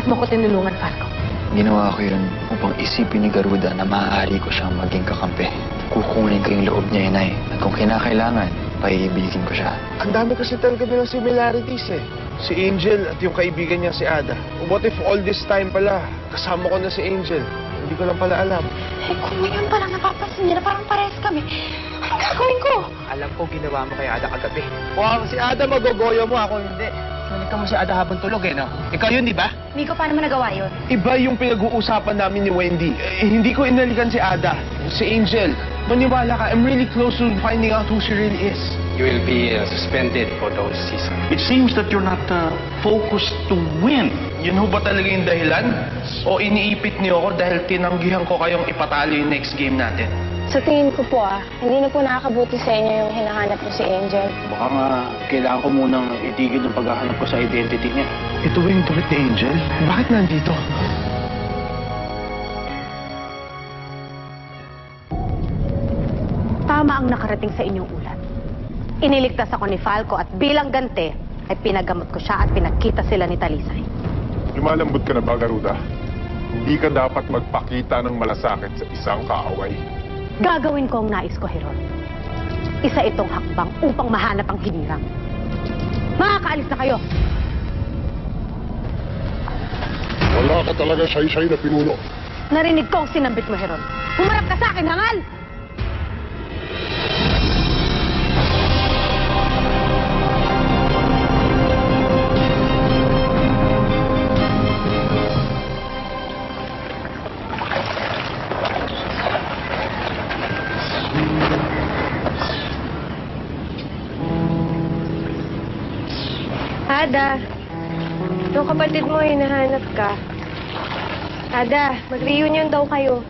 Bakit mo ko tinulungan, Falco? Ginawa ko yun upang isipin ni Garuda na maaari ko siyang maging kakampi. Kukunin ko yung loob niya, Inay. At kung kinakailangan, paiibigin ko siya. Ang dami kasi talaga nilang similarities eh. Si Angel at yung kaibigan niya si Ada. What if all this time pala, kasama ko na si Angel? Hindi ko lang pala alam. Eh, kung ngayon pa lang napapansin niya na parang parehas kami, anong gagawin ko? Alam ko ginawa mo kay Ada kagabi. Wow, si Ada magogoyo mo, ako hindi. Nalika mo si Ada habang tulog eh, no? Ikaw yun, di ba? Miko, paano mo nagawa yun? Iba yung pinag-uusapan namin ni Wendy. Hindi ko inalikan si Ada. Si Angel. Maniwala ka, I'm really close to finding out who she really is. You will be suspended for those season. It seems that you're not focused to win. Yun ho ba talaga yung dahilan? O iniipit niyo ako dahil tinanggihan ko kayong ipatalo yung next game natin? Sa tingin ko po hindi na po nakakabuti sa inyo yung hinahanap niyo si Angel. Baka nga kailangan ko munang itigil yung paghahanap ko sa identity niya. Ito ba yung tulad ni Angel? Bakit nandito? Tama ang nakarating sa inyong ulat. Iniligtas ako ni Falco at bilang gante ay pinagamot ko siya at pinagkita sila ni Talisay. Lumalambot ka na ba, Garuda? Hindi ka dapat magpakita ng malasakit sa isang kaaway. Gagawin ko ang nais ko, Heron. Isa itong hakbang upang mahanap ang hinirang. Makakaalis na kayo! Wala ka talaga shay-shay na pinuno. Narinig ko ang sinambit mo, Heron. Humarap ka sa akin, hangal! Ada, yung kapatid mo hinahanap ka. Ada, mag-reunion daw kayo.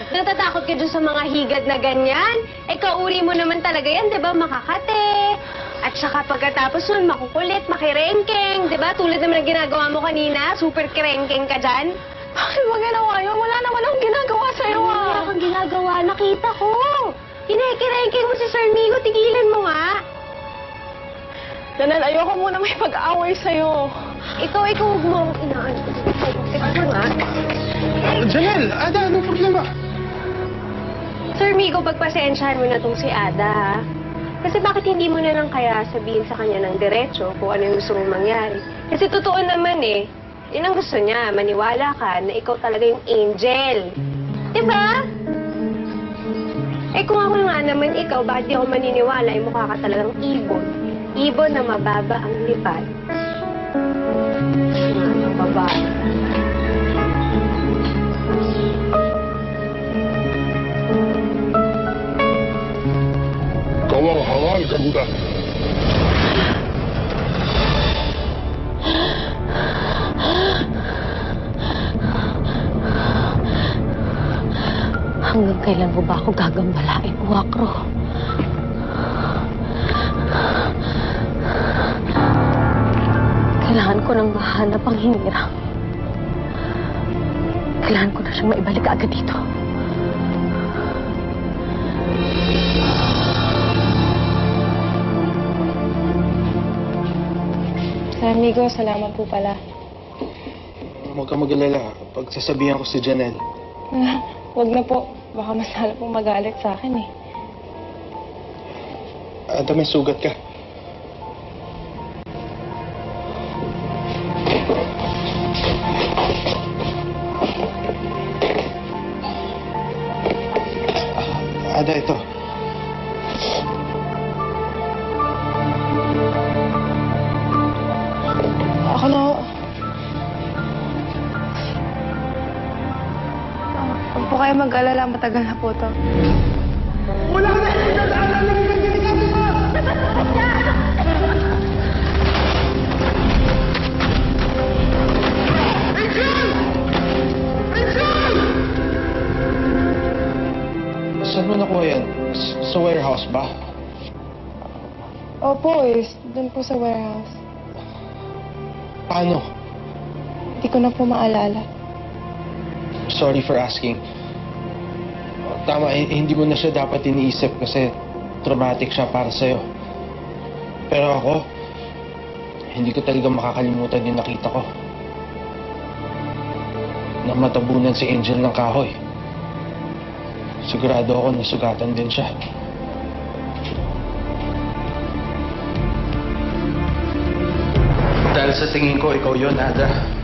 Natatakot ka dun sa mga higad na ganyan? Eh, kauri mo naman talaga yan, di ba? Makakate. At saka pagkatapos nun, makukulit, makirengkeng. Di ba? Tulad naman ang ginagawa mo kanina, super kirengkeng ka dyan. Bakit mo ginawa yun? Wala naman akong ginagawa sa'yo, Wala kang ginagawa. Nakita ko. Kinekirengkeng mo si Sir Migo. Tigilan mo nga. Janelle, ayoko muna may pag-away sa'yo. Ikaw, huwag mo akong inaan. Ikaw nga. Janelle, Ada, anong problema? Sir Migo, pagpasensyahan mo na tong si Ada, ha? Kasi bakit hindi mo na lang kaya sabihin sa kanya ng diretso kung ano yung gusto mong mangyari? Kasi totoo naman eh, yun ang gusto niya, maniwala ka na ikaw talaga yung angel. Diba? Eh kung ako nga naman ikaw, bakit di ako maniniwala, yung mukha ka talagang ibon. Ibon na mababa ang lipad. Ang babae. Kawang hangal, Garuda. Hanggang kailan mo ba ako gagambalain, Uwakro? Kailangan ko nang mahanap ang hinirang. Kailangan ko na siyang maibalik agad dito. Sir Migo, salamat po pala. Huwag kang mag-alala. Pagsasabihan ko si Janelle. Huwag na po. Baka mas lalo pong magalit sa akin eh. Ada, may sugat ka. Ada, ito. Ako na ho. Huwag po kayo mag-alala, matagal na po to. Wala ka na! Nag-aalala lang yung delikado mo! Angel! Angel! Saan mo nakuha yan? Sa warehouse ba? Opo, doon po sa warehouse. Paano? Hindi ko na po maalala. Sorry for asking. Tama, hindi mo na siya dapat iniisip kasi traumatic siya para sa'yo. Pero ako, hindi ko talaga makakalimutan yung nakita ko. Na matabunan si Angel ng kahoy. Sigurado ako nasugatan din siya. Dahil sa tingin ko, ikaw yun, Ada.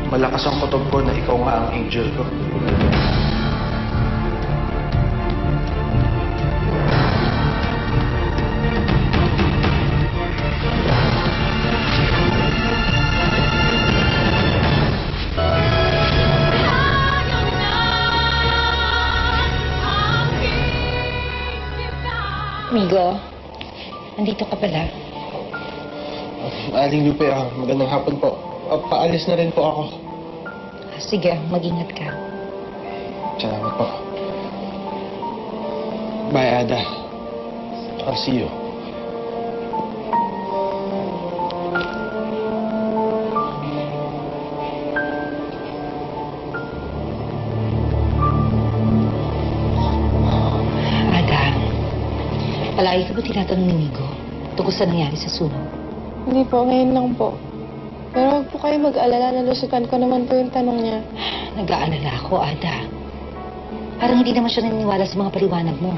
Malakas ang kutob ko na ikaw nga ang angel ko. Migo, nandito ka pala. Aling Lupe, magandang hapon po. Paalis na rin po ako. Sige, mag-ingat ka. Salamat po. Bye, Ada. I'll see you. Ada, palagi ka ba tinatanong ni Migo tungkol sa nangyari sa sunog? Hindi po, ngayon lang po. Pero huwag po kayo mag-alala, nalusutan ko naman po yung tanong niya. Nag-aalala ako, Ada. Parang hindi naman siya naniniwala sa mga paliwanag mo.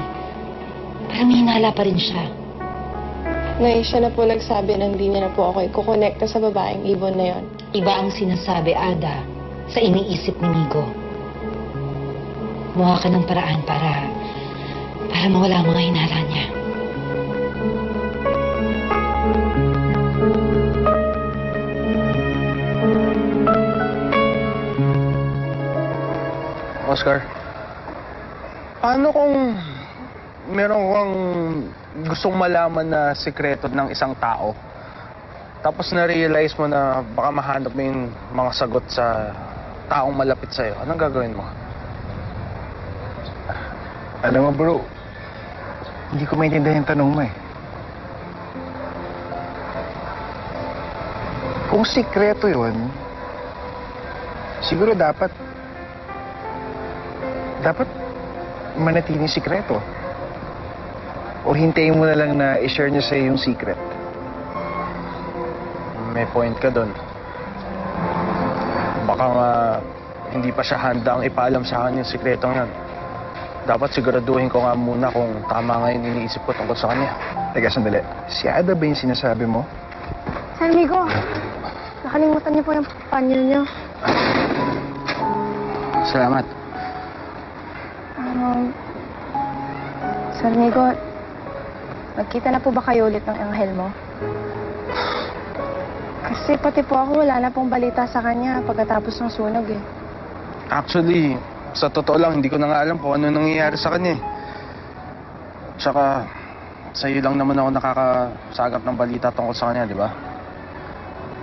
Parang may hinala pa rin siya. Nay, siya na po nagsabi na hindi niya na po ako ikukonekta sa babaeng ibon na yon. Iba ang sinasabi, Ada, sa iniisip ni Migo. Mukha ka ng paraan para mawala ang mga hinala niya. Oscar, paano kung meron kang gustong malaman na sikreto ng isang tao, tapos na-realize mo na baka mahanap mo yung mga sagot sa taong malapit sa'yo, anong gagawin mo? Alam mo bro, hindi ko maintindihan yung tanong mo eh. Kung sikreto yun, siguro dapat manatiling sikreto. O hintayin mo na lang na i-share niya sa'yo yung secret. May point ka doon. Baka nga hindi pa siya handang ipaalam sa akin yung sikretong yun. Dapat siguraduhin ko nga muna kung tama nga yung iniisip ko tungkol sa kanya. Teka, sandali. Si Ada ba yung sinasabi mo? Sir Migo, nakalimutan niyo po yung panyo niyo. Salamat. Sir Migo, magkita na po ba kayo ulit ng anghel mo? Kasi pati po ako, wala na pong balita sa kanya pagkatapos ng sunog eh. Actually, sa totoo lang, hindi ko na nga alam kung ano nangyayari sa kanya eh. Tsaka, sa iyo lang naman ako nakakasagap ng balita tungkol sa kanya, di ba?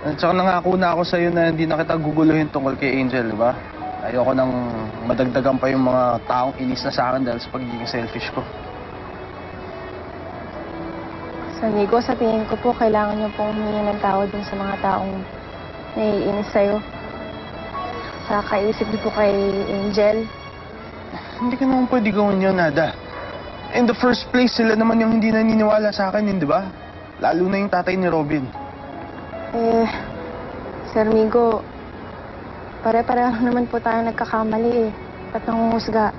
At tsaka nangako na ako sa iyo na hindi na kita guguluhin tungkol kay Angel, di ba? Ayoko nang madagdagan pa yung mga taong inis na sa akin dahil sa pagiging selfish ko. Sir Migo, sa tingin ko po, kailangan niyo pong humingi ng tawad dun sa mga taong naiinis sa'yo. Sa kaisip niyo po kay Angel. Hindi ka naman pwede gawin yun, Nada. In the first place, sila naman yung hindi naniniwala sa akin yun, di ba? Lalo na yung tatay ni Robin. Sir Migo, pare-pareho naman po tayo nagkakamali eh. At nangunghusga.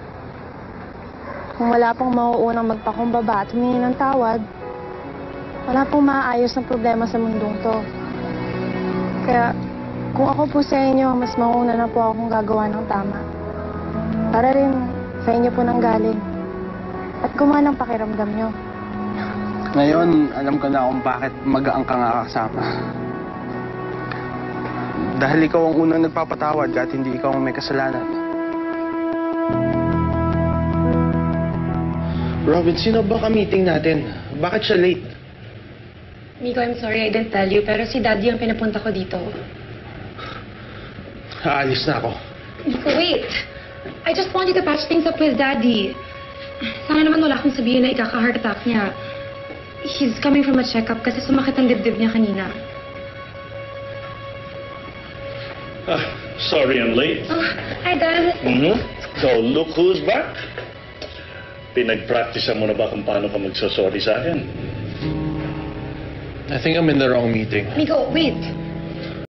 Kung wala pong mauunang magpakumbaba at humingi ng tawad, wala pong maaayos na problema sa mundong to. Kaya, kung ako po sa inyo, mas mauna na po akong gagawa ng tama. Para rin sa inyo po nang galing. At gumanang pakiramdam nyo. Ngayon, alam ko na kung bakit magaang ka nga kasama. Dahil ikaw ang unang nagpapatawad kahit hindi ikaw ang may kasalanan. Robin, sino ba ka-meeting natin? Bakit siya late? Migo, I'm sorry I didn't tell you, pero si Daddy ang pinapunta ko dito. Aalis na ako. Migo, wait! I just want you to patch things up with Daddy. Sana naman wala akong sabihin na ikaka-heart attack niya. He's coming from a checkup kasi sumakit ang dibdib niya kanina. Sorry I'm late. Oh, hi, Dad. So, look who's back. Pinag-practice mo na ba kung paano ka magsasorry sa akin? I think I'm in the wrong meeting. Migo, wait.